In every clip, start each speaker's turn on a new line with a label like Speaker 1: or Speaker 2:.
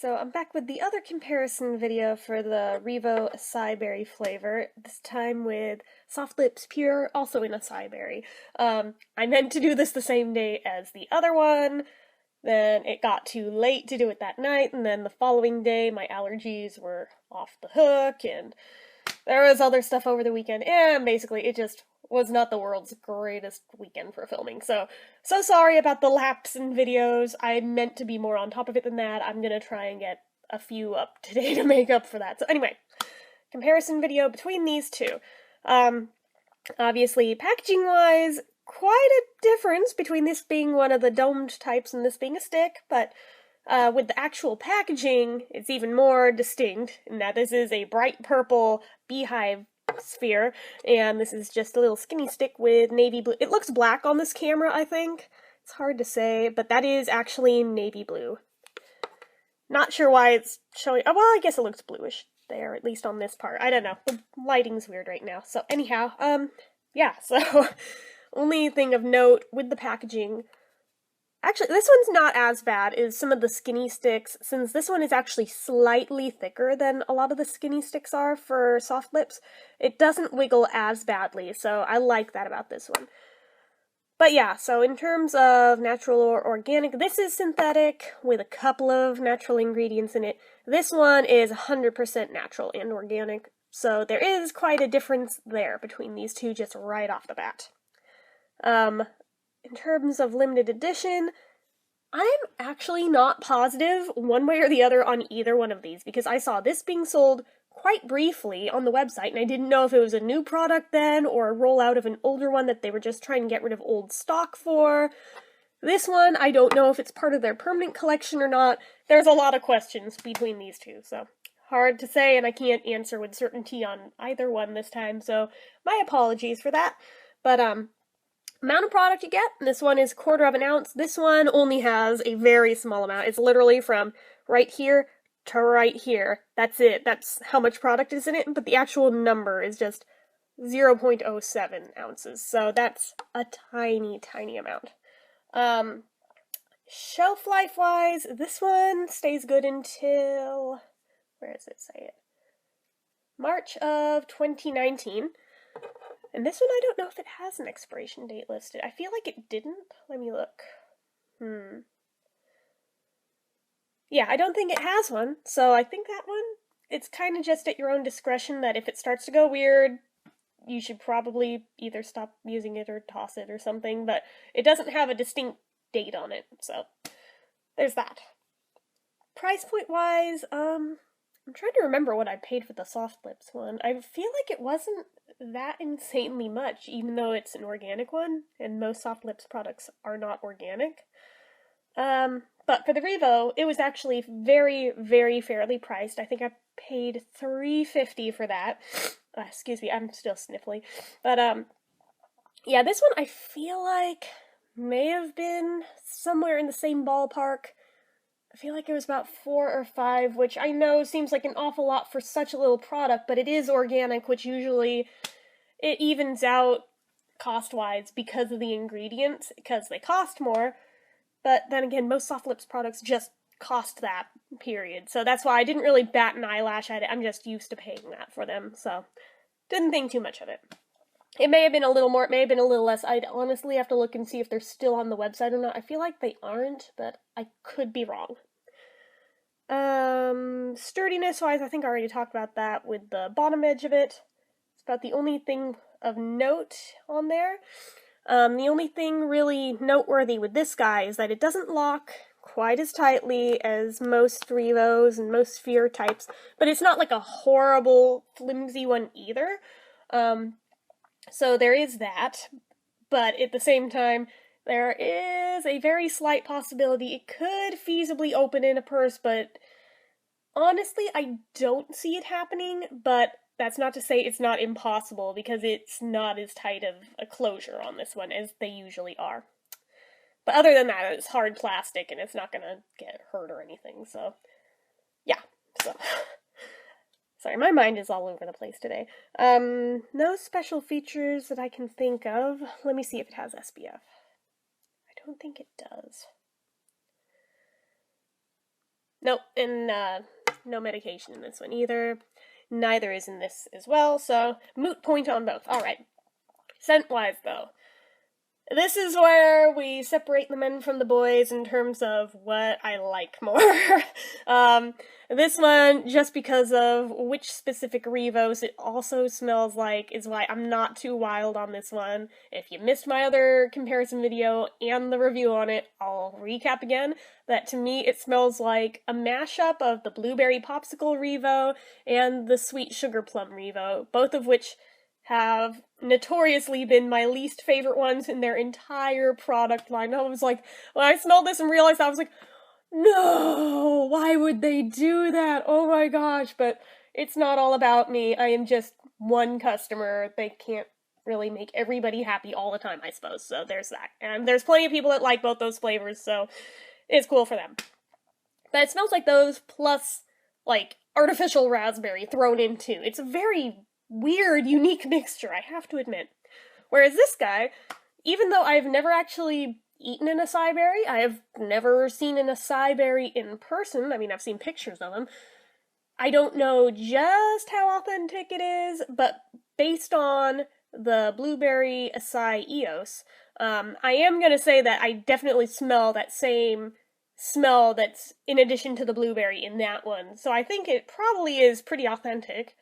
Speaker 1: So I'm back with the other comparison video for the REVO Acai Berry flavor, this time with SoftLips Pure, also in Acai Berry. I meant to do this the same day as the other one, then it got too late to do it that night, and then the following day my allergies were off the hook, and there was other stuff over the weekend, and basically it just was not the world's greatest weekend for filming. So sorry about the lapse in videos. I meant to be more on top of it than that. I'm gonna try and get a few up today to make up for that. So anyway, comparison video between these two. Obviously, packaging-wise, quite a difference between this being one of the domed types and this being a stick, but with the actual packaging, it's even more distinct in that this is a bright purple beehive sphere, and this is just a little skinny stick with navy blue. It looks black on this camera, I think. It's hard to say, but that is actually navy blue. Not sure why it's showing. Oh, well, I guess it looks bluish there, at least on this part. I don't know. The lighting's weird right now. So anyhow, yeah, so only thing of note with the packaging. Actually, this one's not as bad as some of the skinny sticks, since this one is actually slightly thicker than a lot of the skinny sticks are for SoftLips. It doesn't wiggle as badly, so I like that about this one. But yeah, so in terms of natural or organic, this is synthetic with a couple of natural ingredients in it. This one is 100% natural and organic, so there is quite a difference there between these two just right off the bat. In terms of limited edition, I'm actually not positive one way or the other on either one of these, because I saw this being sold quite briefly on the website, and I didn't know if it was a new product then, or a rollout of an older one that they were just trying to get rid of old stock for. This one, I don't know if it's part of their permanent collection or not. There's a lot of questions between these two, so hard to say, and I can't answer with certainty on either one this time, so my apologies for that. But, amount of product you get, this one is 1/4 ounce. This one only has a very small amount. It's literally from right here to right here. That's it. That's how much product is in it, but the actual number is just 0.07 ounces. So that's a tiny, tiny amount. Shelf life wise, this one stays good until, where does it say it? March of 2019. And this one, I don't know if it has an expiration date listed. I feel like it didn't. Let me look. Yeah, I don't think it has one. So I think that one, it's kind of just at your own discretion that if it starts to go weird, you should probably either stop using it or toss it or something. But it doesn't have a distinct date on it. So there's that. Price point wise, I'm trying to remember what I paid for the SoftLips one. I feel like it wasn't that insanely much, even though it's an organic one, and most SoftLips products are not organic. But for the REVO, it was actually very, very fairly priced. I think I paid $3.50 for that. Excuse me, I'm still sniffly. But, yeah, this one I feel like may have been somewhere in the same ballpark. I feel like it was about 4 or 5, which I know seems like an awful lot for such a little product, but it is organic, which usually it evens out cost-wise because of the ingredients, because they cost more. But then again, most SoftLips products just cost that, period. So that's why I didn't really bat an eyelash at it. I'm just used to paying that for them, so didn't think too much of it. It may have been a little more, it may have been a little less. I'd honestly have to look and see if they're still on the website or not. I feel like they aren't, but I could be wrong. Sturdiness-wise, I think I already talked about that with the bottom edge of it. It's about the only thing of note on there. The only thing really noteworthy with this guy is that it doesn't lock quite as tightly as most REVOs and most sphere types, but it's not like a horrible, flimsy one either. So there is that, but at the same time, there is a very slight possibility it could feasibly open in a purse, but honestly, I don't see it happening, but that's not to say it's not impossible, because it's not as tight of a closure on this one as they usually are. But other than that, it's hard plastic, and it's not gonna get hurt or anything, so yeah, so sorry, my mind is all over the place today. No special features that I can think of. Let me see if it has SPF. I don't think it does. Nope, and no medication in this one either. Neither is in this as well, so moot point on both. Alright. Scent-wise, though. This is where we separate the men from the boys in terms of what I like more. This one, just because of which specific Revos it also smells like, is why I'm not too wild on this one. If you missed my other comparison video and the review on it, I'll recap again, that to me it smells like a mashup of the Blueberry Popsicle Revo and the Sweet Sugar Plum Revo, both of which have notoriously been my least favorite ones in their entire product line. I was like, when I smelled this and realized that, I was like, no, why would they do that? Oh my gosh, but it's not all about me. I am just one customer. They can't really make everybody happy all the time, I suppose, so there's that. And there's plenty of people that like both those flavors, so it's cool for them. But it smells like those, plus, like, artificial raspberry thrown in too. It's a very weird, unique mixture, I have to admit. Whereas this guy, even though I've never actually eaten an acai berry, I have never seen an acai berry in person, I mean, I've seen pictures of them, I don't know just how authentic it is, but based on the blueberry acai eos, I am gonna say that I definitely smell that same smell that's in addition to the blueberry in that one, so I think it probably is pretty authentic.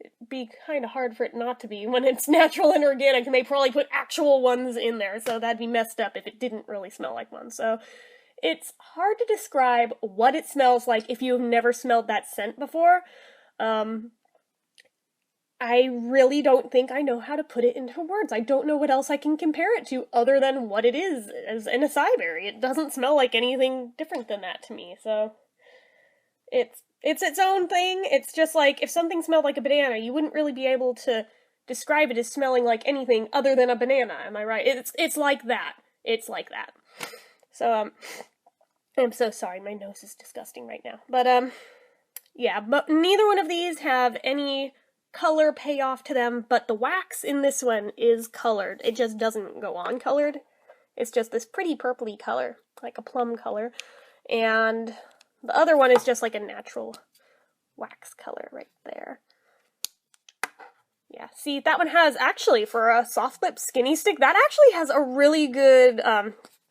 Speaker 1: It'd be kind of hard for it not to be when it's natural and organic, and they probably put actual ones in there, so that'd be messed up if it didn't really smell like one. So it's hard to describe what it smells like if you've never smelled that scent before. I really don't think I know how to put it into words. I don't know what else I can compare it to other than what it is as an acai berry. It doesn't smell like anything different than that to me, so it's its own thing. It's just like, if something smelled like a banana, you wouldn't really be able to describe it as smelling like anything other than a banana, am I right? It's like that. It's like that. So, I'm so sorry, my nose is disgusting right now. But, yeah, but neither one of these have any color payoff to them, but the wax in this one is colored. It just doesn't go on colored. It's just this pretty purpley color, like a plum color. And the other one is just like a natural wax color right there. Yeah, see, that one has, actually, for a SoftLips skinny stick, that actually has a really good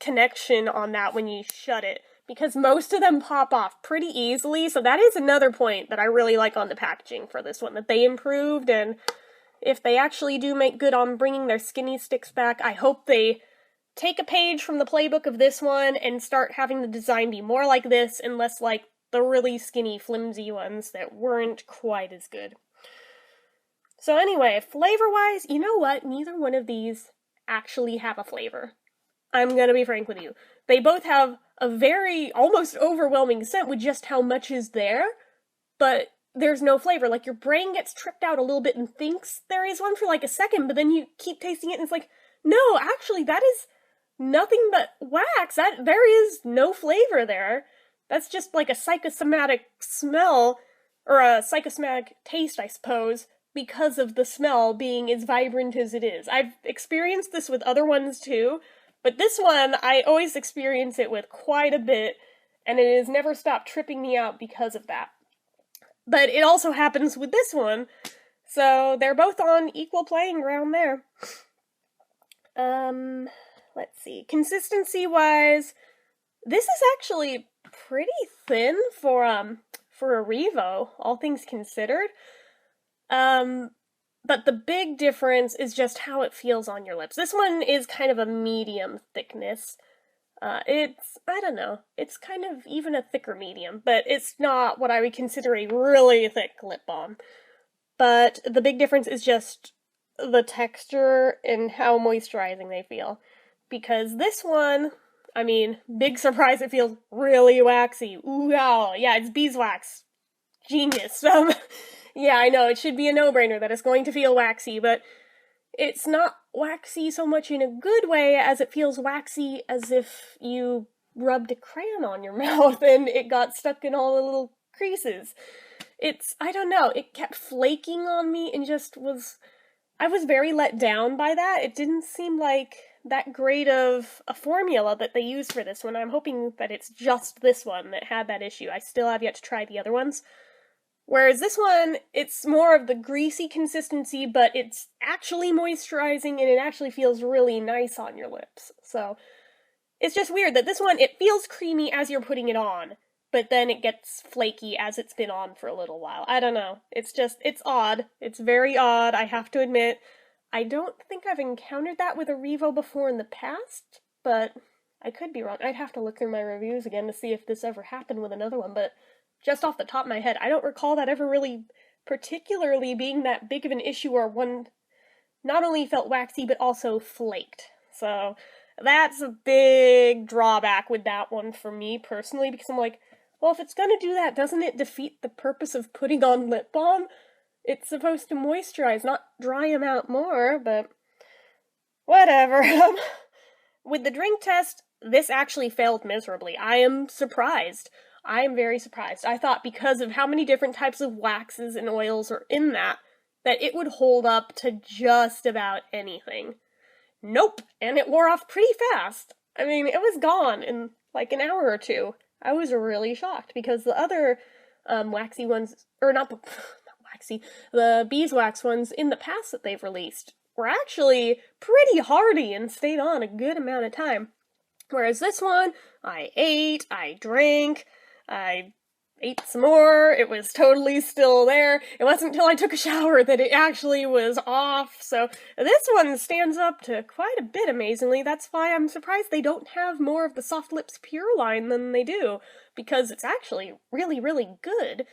Speaker 1: connection on that when you shut it, because most of them pop off pretty easily, so that is another point that I really like on the packaging for this one, that they improved, and if they actually do make good on bringing their skinny sticks back, I hope they take a page from the playbook of this one and start having the design be more like this and less like the really skinny, flimsy ones that weren't quite as good. So anyway, flavor-wise, you know what? Neither one of these actually have a flavor. I'm gonna be frank with you. They both have a very, almost overwhelming scent with just how much is there, but there's no flavor. Like, your brain gets tripped out a little bit and thinks there is one for like a second, but then you keep tasting it and it's like, no, actually, that is nothing but wax. There is no flavor there. That's just like a psychosomatic smell, or a psychosomatic taste, I suppose, because of the smell being as vibrant as it is. I've experienced this with other ones too, but this one, I always experience it with quite a bit, and it has never stopped tripping me out because of that. But it also happens with this one, so they're both on equal playing ground there. Let's see. Consistency-wise, this is actually pretty thin for a Revo, all things considered. But the big difference is just how it feels on your lips. This one is kind of a medium thickness. I don't know, it's kind of even a thicker medium, but it's not what I would consider a really thick lip balm. But the big difference is just the texture and how moisturizing they feel. Because this one, I mean, big surprise, it feels really waxy. Ooh, wow, yeah, it's beeswax. Genius. Yeah, I know, it should be a no-brainer that it's going to feel waxy, but it's not waxy so much in a good way as it feels waxy as if you rubbed a crayon on your mouth and it got stuck in all the little creases. I don't know, it kept flaking on me and I was very let down by that. It didn't seem like that great of a formula that they use for this one. I'm hoping that it's just this one that had that issue. I still have yet to try the other ones. Whereas this one, it's more of the greasy consistency, but it's actually moisturizing and it actually feels really nice on your lips. So it's just weird that this one, it feels creamy as you're putting it on, but then it gets flaky as it's been on for a little while. I don't know. It's odd. It's very odd, I have to admit. I don't think I've encountered that with a REVO before in the past, but I could be wrong. I'd have to look through my reviews again to see if this ever happened with another one, but just off the top of my head, I don't recall that ever really particularly being that big of an issue where one not only felt waxy, but also flaked. So that's a big drawback with that one for me personally, because I'm like, well, if it's gonna do that, doesn't it defeat the purpose of putting on lip balm? It's supposed to moisturize, not dry them out more, but whatever. With the drink test, this actually failed miserably. I am surprised. I am very surprised. I thought because of how many different types of waxes and oils are in that it would hold up to just about anything. Nope, and it wore off pretty fast. I mean, it was gone in like an hour or two. I was really shocked because the other waxy ones, or not waxy, the beeswax ones in the past that they've released were actually pretty hardy and stayed on a good amount of time. Whereas this one, I ate, I drank, I ate some more, it was totally still there. It wasn't until I took a shower that it actually was off, so this one stands up to quite a bit, amazingly. That's why I'm surprised they don't have more of the SoftLips Pure line than they do, because it's actually really, really good.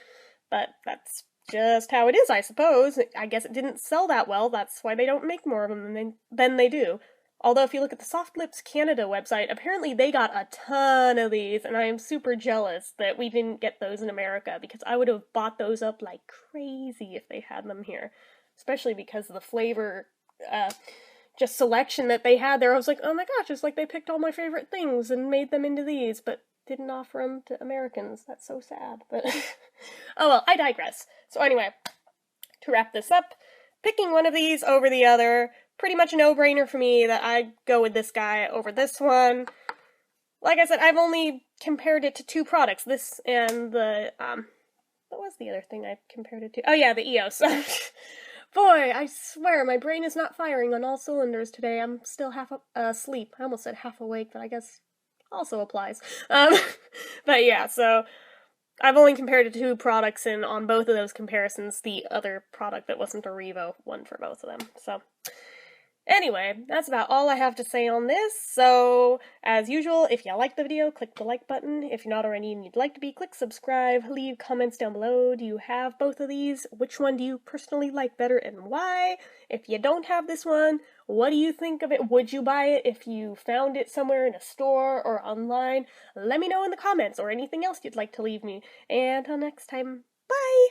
Speaker 1: But that's just how it is, I suppose. I guess it didn't sell that well, that's why they don't make more of them than they do. Although if you look at the SoftLips Canada website, apparently they got a ton of these, and I am super jealous that we didn't get those in America, because I would have bought those up like crazy if they had them here. Especially because of the flavor, just selection that they had there. I was like, oh my gosh, it's like they picked all my favorite things and made them into these, but didn't offer them to Americans. That's so sad, but oh well, I digress. So anyway, to wrap this up, picking one of these over the other, pretty much a no-brainer for me that I'd go with this guy over this one. Like I said, I've only compared it to two products, this and the, what was the other thing I compared it to? Oh yeah, the EOS. Boy, I swear, my brain is not firing on all cylinders today. I'm still half asleep. I almost said half awake, but I guess also applies. But yeah, so I've only compared it to two products, and on both of those comparisons, the other product that wasn't a REVO won for both of them. So anyway, that's about all I have to say on this. So, as usual, if you liked the video, click the like button. If you're not already and you'd like to be, click subscribe. Leave comments down below. Do you have both of these? Which one do you personally like better and why? If you don't have this one, what do you think of it? Would you buy it if you found it somewhere in a store or online? Let me know in the comments or anything else you'd like to leave me. And until next time, bye!